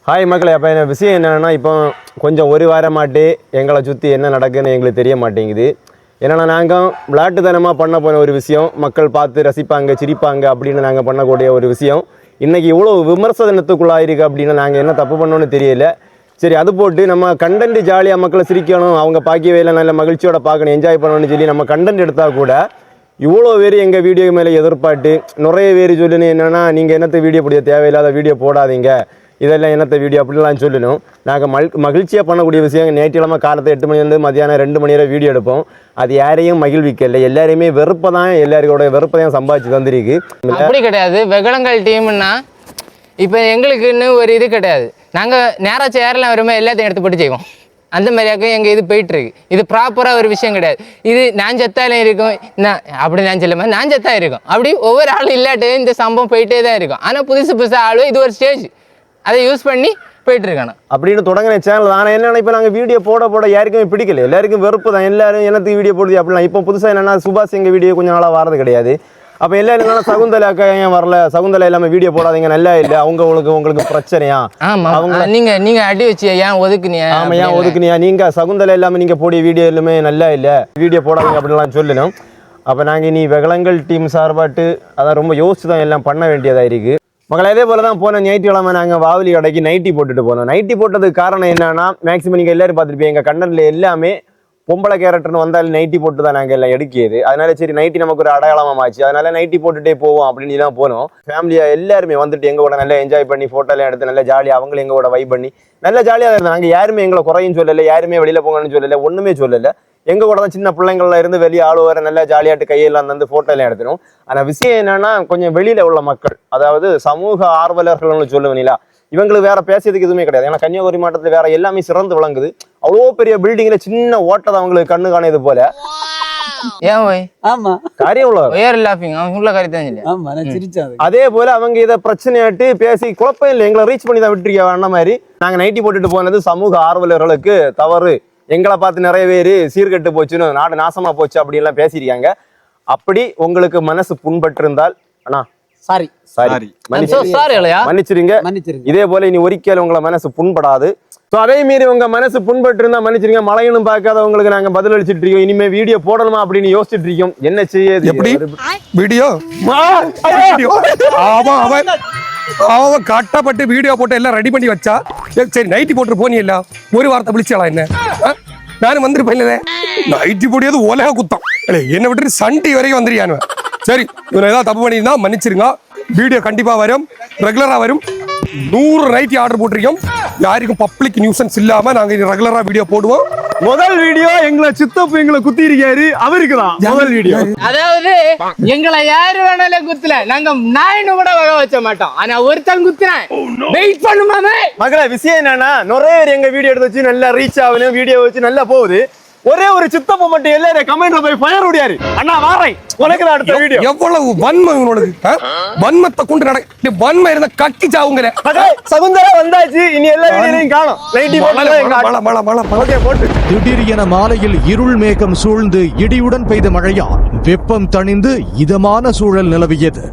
Hi மக்களே, அப்போ என்ன விஷயம் என்னென்னா, இப்போ கொஞ்சம் ஒரு வாரமாட்டு எங்களை சுற்றி என்ன நடக்குதுன்னு எங்களுக்கு தெரிய மாட்டேங்குது. ஏன்னா நாங்கள் விளையாட்டுத்தனமாக பண்ண போன ஒரு விஷயம், மக்கள் பார்த்து ரசிப்பாங்க சிரிப்பாங்க அப்படின்னு நாங்கள் பண்ணக்கூடிய ஒரு விஷயம் இன்றைக்கி இவ்வளோ விமர்சனத்துக்குள்ளாயிருக்கு அப்படின்னு நாங்கள் என்ன தப்பு பண்ணோன்னு தெரியல. சரி, அது போட்டு நம்ம கண்டென்ட் ஜாலியாக மக்களை சிரிக்கணும், அவங்க பார்க்கவே இல்லை நல்ல மகிழ்ச்சியோட பார்க்கணும், என்ஜாய் பண்ணணும்னு சொல்லி நம்ம கண்டென்ட் எடுத்தால் கூட இவ்வளோ பேர் எங்கள் வீடியோ மேலே எதிர்பார்த்து நிறைய பேர் சொல்லணும் என்னென்னா, நீங்கள் என்னத்தை வீடியோ போட தேவையில்லாத வீடியோ போடாதீங்க, இதெல்லாம் என்னத்த வீடியோ அப்படிலாம் சொல்லணும். நாங்கள் மகிழ்ச்சியாக பண்ணக்கூடிய விஷயம் ஞாயிற்றுக்கிழமை காலத்தை 8 மணிலேருந்து மதியானம் 2 மணி வரை வீடியோ எடுப்போம். அது யாரையும் மகிழ்விக்கல, எல்லாரையுமே வெறுப்பை தான், எல்லாரோட வெறுப்பை தான் சம்பாதிச்சு தந்திருக்கு. அப்படி கிடையாது. வெகுளங்கள் டீம்னா இப்போ எங்களுக்குன்னு ஒரு இது கிடையாது. நாங்கள் நேராக சேரலாம் வரும்போது எல்லாத்தையும் எடுத்து போட்டு செய்வோம். அந்த மாதிரியாக்க எங்கள் இது போயிட்டுருக்கு. இது ப்ராப்பராக ஒரு விஷயம் கிடையாது. இது நான் செத்தாலும் இருக்கும், அப்படி நான் சொல்ல மாதிரி நான் செத்தா இருக்கும், அப்படி ஒவ்வொரு ஆளும் இல்லாட்டு இந்த சம்பவம் போயிட்டே தான் இருக்கும். ஆனால் புதுசாக ஆளும் இது ஒரு ஸ்டேஜ், அதை யூஸ் பண்ணி போயிட்டு இருக்கானு அப்படின்னு தொடங்கின சேனல். ஆனால் என்னென்னா, இப்போ நாங்கள் வீடியோ போட யாருக்குமே பிடிக்கல, எல்லாருக்கும் வெறுப்பு தான். எல்லாரும் என்னத்துக்கு வீடியோ போடுது அப்படிலாம். இப்போ புதுசாக என்னென்னா, சுபாஷ் எங்கள் வீடியோ கொஞ்சம் நாளாக வரது கிடையாது. அப்போ எல்லாரும் என்னன்னா, சகுந்தலா அக்கா ஏன் வரல, சகுந்தலா இல்லாமல் வீடியோ போடாதீங்க, நல்லா இல்லை, உங்களுக்கு பிரச்சனையா, அவங்க நீங்க அடி வச்சு ஏன் ஒதுக்குனியா, ஆமாம் ஏன் ஒதுக்குனியா, நீங்கள் சகுந்தலா இல்லாமல் நீங்கள் போடிய வீடியோ எல்லாமே நல்லா இல்லை, வீடியோ போடாதீங்க அப்படின்லாம் சொல்லணும். அப்போ நாங்கள் இனி வெகுளங்கள் டீம் சார்பாட்டு அதான் ரொம்ப யோசிச்சு தான் எல்லாம் பண்ண வேண்டியதாக இருக்குது. மக்களை அதே போல தான் போன ஞாயிற்றுக்கிழமை நாங்கள் வாவலி கடைக்கு நைட்டி போட்டுட்டு போனோம். நைட்டி போட்டதுக்கு காரணம் என்னன்னா, மேக்ஸிமம் நீங்கள் எல்லாரும் பார்த்துருப்பீங்க, எங்கள் கண்டென்ட்ல எல்லாமே பொம்பளை கேரக்டர்னு வந்தாலும் நைட்டி போட்டு தான் நாங்கள் எல்லாம் எடுக்கியது. அதனால சரி, நைட்டி நமக்கு ஒரு அடையாளமாச்சு, அதனால நைட்டி போட்டுட்டே போவோம் அப்படின்னு தான் போனோம். ஃபேமிலியாக எல்லாருமே வந்துட்டு எங்க கூட நல்லா என்ஜாய் பண்ணி ஃபோட்டோலாம் எடுத்து நல்லா ஜாலியாக அவங்களும் எங்க கூட வைப் பண்ணி நல்லா ஜாலியாக இருந்தாங்க. நாங்கள் யாருமே எங்களை குறையும் சொல்லலை, யாருமே வெளியில் போங்கன்னு சொல்லலை, ஒன்றுமே சொல்லலை. எங்கள் கூட தான் சின்ன பிள்ளைங்கள்ல இருந்து வெளியே ஆள் வர நல்லா ஜாலியாட்டு கையெல்லாம் தந்து ஃபோட்டோலாம் எடுத்துடும். ஆனால் விஷயம் என்னன்னா, கொஞ்சம் வெளியில் உள்ள மக்கள், அதாவது சமூக ஆர்வலர்கள்னு சொல்லுவீங்களா, இவங்களுக்கு வேற பேசியதுக்கு எதுவுமே கிடையாது. ஏன்னா கன்னியாகுமரி மாவட்டத்தில் வேற எல்லாமே சிறந்து விளங்குது. அவ்வளோ பெரிய பில்டிங்ல சின்ன ஓட்டத்தை அவங்களுக்கு கண்ணு காணையது போல. அதே போல அவங்க இதை பிரச்சனையாட்டு பேசி குழப்பம் இல்லை, எங்களை ரீச் பண்ணி தான் விட்டுருக்க அந்த மாதிரி. நாங்க நைட்டி போட்டுட்டு போனது சமூக ஆர்வலர்களுக்கு தவறு, எங்களை பார்த்து நிறைய பேர் சீர்கெட்டு போச்சுன்னு, நாடு நாசமா போச்சு அப்படி எல்லாம் பேசியிருக்காங்க. அப்படி உங்களுக்கு மனசு புண்பட்டு இருந்தால் அண்ணா மன்னிச்சிருங்க. இதே போல இனி ஒரிக்கல் உங்களை மனசு புண்படாது. அதே மீறி உங்க மனசு புண்பட்டு இருந்தா மன்னிச்சிருங்க. மழையனும் பார்க்காதவங்களுக்கு நாங்க பதில் அளிச்சிட்டு இருக்கோம். இனிமே வீடியோ போடணுமா அப்படின்னு யோசிச்சுட்டு இருக்கோம். என்ன செய்யுது எப்படி வீடியோ அவன் கட்டப்பட்டு வீடியோ போட்டு எல்லாம் ரெடி பண்ணி வச்சா, சரி நைட்டி போட்டு போனியல்ல, ஒரு வார்த்தை விழிச்சாளா என்ன, நானும் வந்துருப்பேன். நைட்டி போடியது உலக குத்தம், என்ன விட்டு சண்டி வரைக்கும் வந்துருயானு. சரி, இவன் ஏதாவது தப்பு பண்ணியிருந்தா மன்னிச்சிருங்க. வீடியோ கண்டிப்பா வரும், ரெகுலரா வரும். 100 நைட்டி ஆர்டர் போட்டிருக்கோம். யாருக்கும் பப்ளிக் நியூசன்ஸ் இல்லாம நாங்க ரெகுலரா வீடியோ போடுவோம். முதல் வீடியோ எங்களை சித்தப்பு எங்களை குத்தி இருக்காரு, அவருக்கு தான் முதல் வீடியோ. அதாவது எங்களை யாரு வேணாலும் குத்துல, நாங்க நாயின்னு கூட வர வச்ச மாட்டோம். ஆனா ஒருத்தன் குத்துறேன், வெயிட் பண்ணுமாமே. மகளே, விஷயம் என்னன்னா, நிறைய பேர் எங்க வீடியோ எடுத்து வச்சு நல்லா ரீச் ஆகணும், வீடியோ வச்சு நல்லா போகுது. ஒரே ஒரு சித்தப்ப மட்டும் எல்லாரும் கமெண்ட்ல போய் ஃபயர் ஓடியாரு, அண்ணா வாரேன் உனக்கு தான் அடுத்த வீடியோ. எவ்வளவு வன்மை உனக்கு, வன்மத்தை கொண்டு நடக்க, வன்மை இருந்தா கட்டி சாவுங்கற. சகுந்தலா வந்தாச்சு, இனி எல்லா வீடியோலையும் காணோம். லைட்டி போட்டு திடீரென மாலையில் இருள் மேகம் சூழ்ந்து இடியுடன் பெய்த மழையால் வெப்பம் தணிந்து இதமான சூழல் நிலவியது.